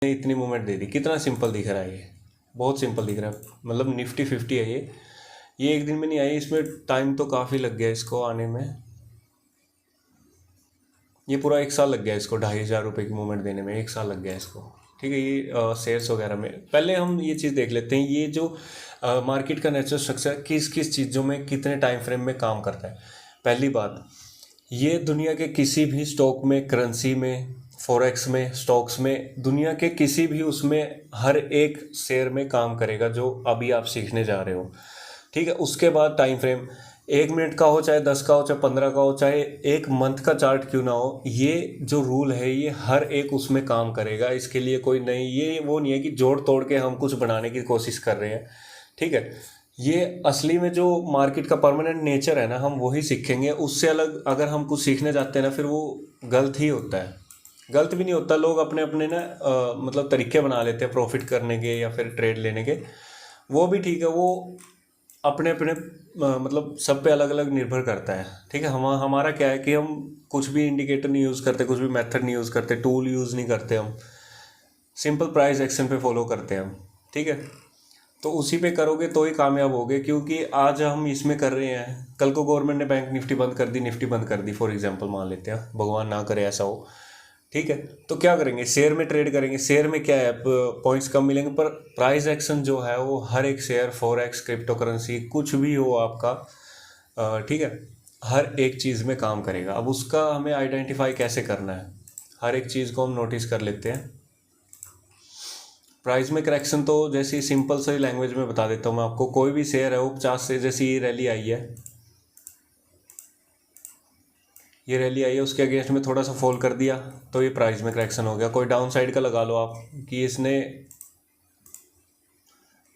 ने इतनी मूवमेंट दे दी। कितना सिंपल दिख रहा है ये, बहुत सिंपल दिख रहा है। मतलब निफ्टी 50 है ये एक दिन में नहीं आई, इसमें टाइम तो काफ़ी लग गया इसको आने में। ये पूरा 1 साल लग गया इसको 2,500 रुपये की मूवमेंट देने में, 1 साल लग गया इसको। ठीक है, ये शेयर्स वगैरह में पहले हम ये चीज़ देख लेते हैं, ये जो मार्केट का नेचुरल स्ट्रक्चर किस किस चीज़ों में कितने टाइम फ्रेम में काम करता है। पहली बात, ये दुनिया के किसी भी स्टॉक में, करेंसी में, फॉरेक्स में, स्टॉक्स में, दुनिया के किसी भी उसमें हर एक शेयर में काम करेगा जो अभी आप सीखने जा रहे हो। ठीक है, उसके बाद टाइम फ्रेम 1 मिनट का हो, चाहे 10 का हो, चाहे 15 का हो, चाहे 1 मंथ का चार्ट क्यों ना हो, ये जो रूल है ये हर एक उसमें काम करेगा। इसके लिए कोई नहीं, ये वो नहीं है कि जोड़ तोड़ के हम कुछ बनाने की कोशिश कर रहे हैं। ठीक है, ये असली में जो मार्केट का परमानेंट नेचर है ना, हम वही सीखेंगे। उससे अलग अगर हम कुछ सीखने जाते हैं ना, फिर वो गलत ही होता है। गलत भी नहीं होता, लोग अपने अपने ना मतलब तरीके बना लेते हैं प्रॉफिट करने के या फिर ट्रेड लेने के, वो भी ठीक है। वो अपने अपने मतलब सब पे अलग अलग निर्भर करता है। ठीक है, हमारा क्या है कि हम कुछ भी इंडिकेटर नहीं यूज़ करते, कुछ भी मेथड नहीं यूज़ करते, टूल यूज़ नहीं करते, हम सिंपल प्राइस एक्शन पे फॉलो करते हैं हम। ठीक है, तो उसी पे करोगे तो ही कामयाब होगे, क्योंकि आज हम इसमें कर रहे हैं, कल को गवर्नमेंट ने बैंक निफ्टी बंद कर दी, निफ्टी बंद कर दी फॉर एग्जांपल मान लेते हैं, भगवान ना करे ऐसा हो। ठीक है, तो क्या करेंगे, शेयर में ट्रेड करेंगे। शेयर में क्या है, पॉइंट्स कम मिलेंगे, पर प्राइस एक्शन जो है वो हर एक शेयर, फॉरेक्स, क्रिप्टो करेंसी, कुछ भी हो आपका, ठीक है, हर एक चीज़ में काम करेगा। अब उसका हमें आइडेंटिफाई कैसे करना है, हर एक चीज़ को हम नोटिस कर लेते हैं। प्राइस में करेक्शन तो जैसे सिंपल सी लैंग्वेज में बता देता हूँ मैं आपको। कोई भी शेयर है वो 50 से, जैसे ये रैली आई है, ये रैली आई है, उसके अगेंस्ट में थोड़ा सा फॉल कर दिया तो ये प्राइस में करेक्शन हो गया। कोई डाउन साइड का लगा लो आप कि इसने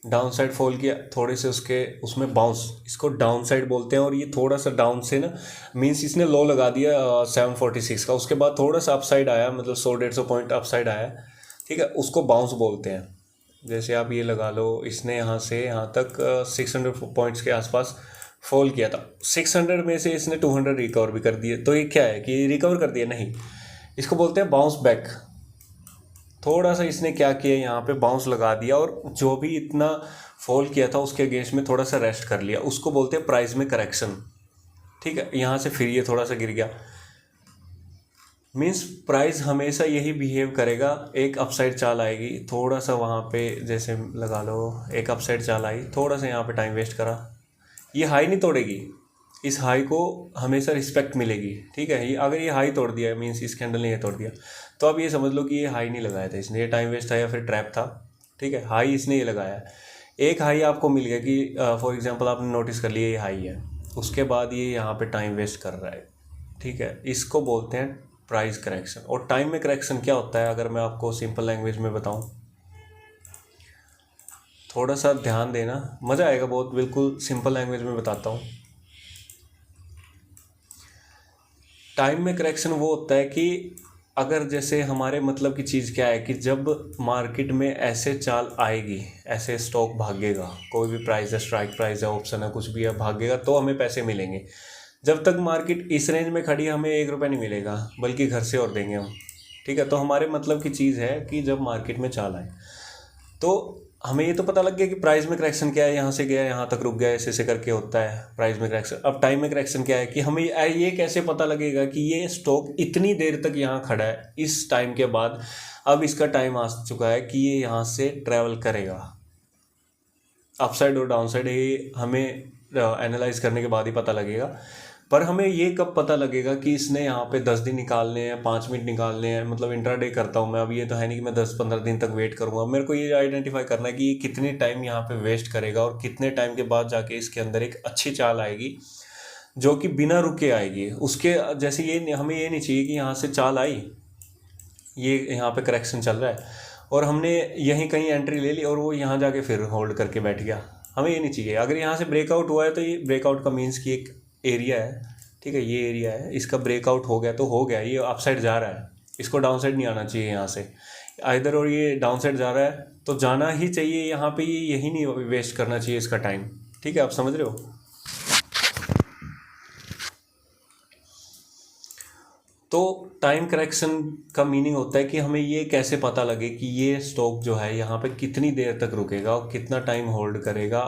डाउन साइड फॉल किया, थोड़े से उसके उसमें बाउंस, इसको डाउन साइड बोलते हैं। और ये थोड़ा सा डाउन से ना, मीन्स इसने लो लगा दिया 746 का, उसके बाद थोड़ा सा अपसाइड आया, मतलब 100-150 पॉइंट अपसाइड आया। ठीक है, उसको बाउंस बोलते हैं। जैसे आप ये लगा लो, इसने यहाँ से यहाँ तक 600 पॉइंट्स के आसपास फॉल किया था, 600 में से इसने 200 रिकवर भी कर दिए। तो ये क्या है कि रिकवर कर दिया नहीं, इसको बोलते हैं बाउंस बैक। थोड़ा सा इसने क्या किया, यहाँ पे बाउंस लगा दिया और जो भी इतना फॉल किया था उसके अगेंस्ट में थोड़ा सा रेस्ट कर लिया, उसको बोलते हैं प्राइस में करेक्शन। ठीक है, यहाँ से फिर ये थोड़ा सा गिर गया, मीन्स प्राइस हमेशा यही बिहेव करेगा। एक अपसाइड चाल आएगी, थोड़ा सा वहाँ पे जैसे लगा लो एक अपसाइड चाल आई, थोड़ा सा यहाँ पे टाइम वेस्ट करा, ये हाई नहीं तोड़ेगी, इस हाई को हमेशा रिस्पेक्ट मिलेगी। ठीक है, ये अगर ये हाई तोड़ दिया, मीन्स इस कैंडल ने ये तोड़ दिया, तो अब ये समझ लो कि ये हाई नहीं लगाया था इसने, ये टाइम वेस्ट था या फिर ट्रैप था। ठीक है, हाई इसने ये लगाया है, एक हाई आपको मिल गया कि फॉर एग्जांपल आपने नोटिस कर लिया ये हाई है, उसके बाद ये यहाँ पे टाइम वेस्ट कर रहा है। ठीक है, इसको बोलते हैं प्राइस करेक्शन। और टाइम में करेक्शन क्या होता है, अगर मैं आपको सिंपल लैंग्वेज में बताऊं, थोड़ा सा ध्यान देना, मज़ा आएगा बहुत, बिल्कुल सिंपल लैंग्वेज में बताता हूँ। टाइम में करेक्शन वो होता है कि अगर जैसे हमारे मतलब की चीज़ क्या है कि जब मार्केट में ऐसे चाल आएगी, ऐसे स्टॉक भागेगा, कोई भी प्राइस है, स्ट्राइक प्राइस है, ऑप्शन है, कुछ भी है, भागेगा तो हमें पैसे मिलेंगे। जब तक मार्केट इस रेंज में खड़ी है हमें 1 रुपये नहीं मिलेगा, बल्कि घर से और देंगे हम। ठीक है, तो हमारे मतलब की चीज़ है कि जब मार्केट में चाल आए तो हमें ये तो पता लग गया कि प्राइस में करेक्शन क्या है, यहाँ से गया यहाँ तक रुक गया, ऐसे ऐसे करके होता है प्राइस में करेक्शन। अब टाइम में करेक्शन क्या है कि हमें ये कैसे पता लगेगा कि ये स्टॉक इतनी देर तक यहाँ खड़ा है, इस टाइम के बाद अब इसका टाइम आ चुका है कि ये यहाँ से ट्रैवल करेगा अपसाइड और डाउन साइड। ये हमें एनालाइज करने के बाद ही पता लगेगा। पर हमें ये कब पता लगेगा कि इसने यहाँ पे 10 दिन निकालने हैं, 5 मिनट निकालने हैं, मतलब इंट्राडे करता हूँ मैं, अब ये तो है नहीं कि मैं 10-15 दिन तक वेट करूँगा। मेरे को ये आइडेंटिफाई करना है कि ये कितने टाइम यहाँ पे वेस्ट करेगा और कितने टाइम के बाद जाके इसके अंदर एक अच्छी चाल आएगी जो कि बिना रुके आएगी उसके। जैसे ये हमें ये नहीं चाहिए कि यहाँ से चाल आई, ये यहाँ पे करेक्शन चल रहा है और हमने यहीं कहीं एंट्री ले ली और वो यहाँ जाके फिर होल्ड करके बैठ गया, हमें ये नहीं चाहिए। अगर यहाँ से ब्रेकआउट हुआ है तो ये ब्रेकआउट का मीन्स कि एक एरिया है, ठीक है, ये एरिया है, इसका ब्रेकआउट हो गया तो हो गया, ये अपसाइड जा रहा है, इसको डाउन साइड नहीं आना चाहिए यहाँ से आइधर। और ये डाउन साइड जा रहा है तो जाना ही चाहिए यहाँ पे, ये यही नहीं वेस्ट करना चाहिए इसका टाइम। ठीक है, आप समझ रहे हो। तो टाइम करेक्शन का मीनिंग होता है कि हमें ये कैसे पता लगे कि ये स्टॉक जो है यहाँ पे कितनी देर तक रुकेगा और कितना टाइम होल्ड करेगा